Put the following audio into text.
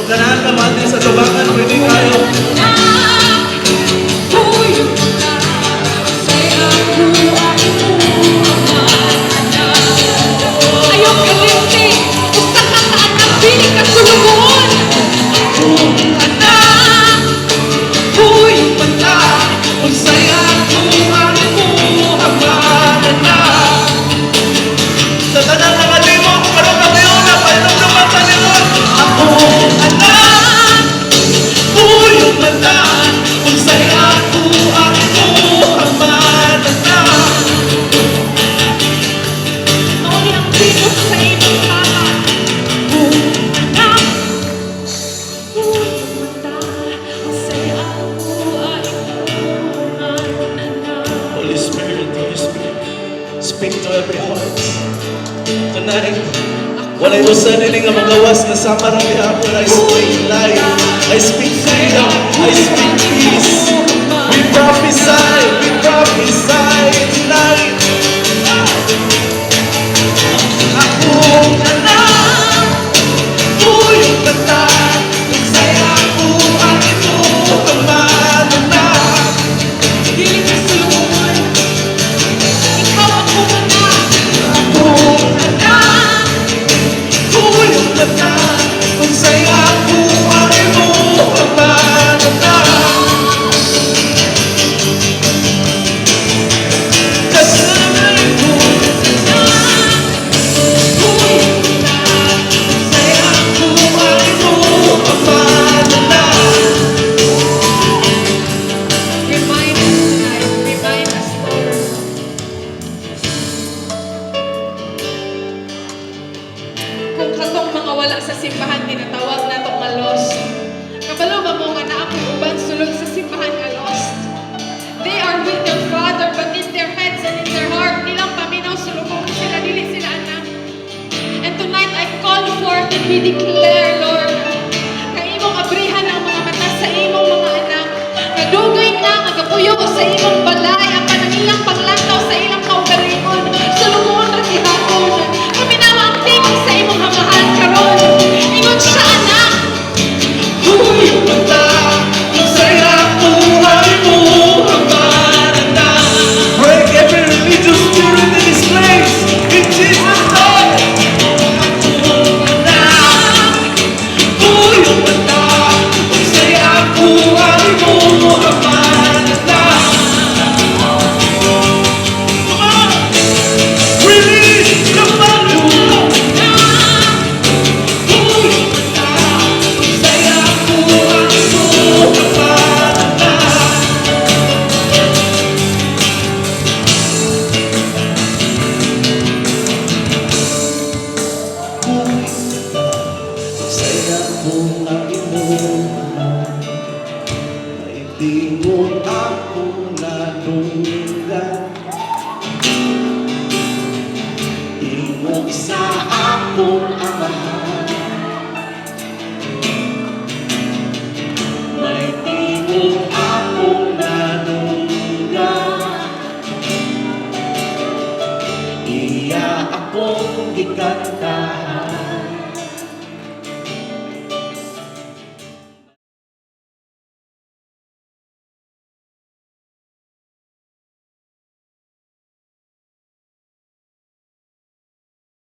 Ganahan ka mati sa tubangan, pwede tayo. Ayaw kalimti, usa ka sa anak, pili ka sulugon. Anak, huy, mata, unsay ako ang imuhaman, anak. Sa tanan ng alimot, karon na kayo na painom ng matalimot. Ako, anak, huy, mata, unsay ako ang imuhaman, anak. Mauni ang bigot sa imong mama. Anak, mata, usay ako ay anak. Holy Spirit, speak to every heart. Tonight, walay usan ini nga magawas na sama ra gihapon. I speak life, I speak freedom, I speak peace. We prophesy tonight. Ako anak, uy, mata, unsay ako ang imuhaman, anak. Dili ka sulugon. Ikaw ako anak. Ako anak, uy, mata, unsay ako ang imuhaman, anak. Kasanay ko, uy, mata, unsay ako ang imuhaman, anak. Remind us tonight. Remind us, Lord. Kung katong mga wala sa simbahan, tinatawag na to nga lost. Kabalo ba mo nga naapoy uban sulod sa simbahan nga lost? They are with their Father, but in their heads and in their heart, nilang paminaw sulubong sila, dili sila anak. And tonight, I call forth and we declare, Lord, na imong abrihan ang mga mata sa imong mga anak. Kadugay na, nagapuyo sa imong balay, ang panangilang paglantaw sa ilang kaugalingon. Sulubon at ihapon. Paminawa ang tingog sa imong hamahan karon. Ingon siya, anak. Uy, mata, unsay ako ang imuhaman, anak. Break every religious spirit in this place, in Jesus' name. Anak, uy, mata, unsay ako ang imuhaman, anak. Come on, release the value. Uy, mata, unsay ako ang imuhaman, anak. Uy, unsay ako ang imuhaman. Maitingon ako nanunggan. Ingog sa akong amahan. Maitingon akong nanunggan. Iya akong gikanta.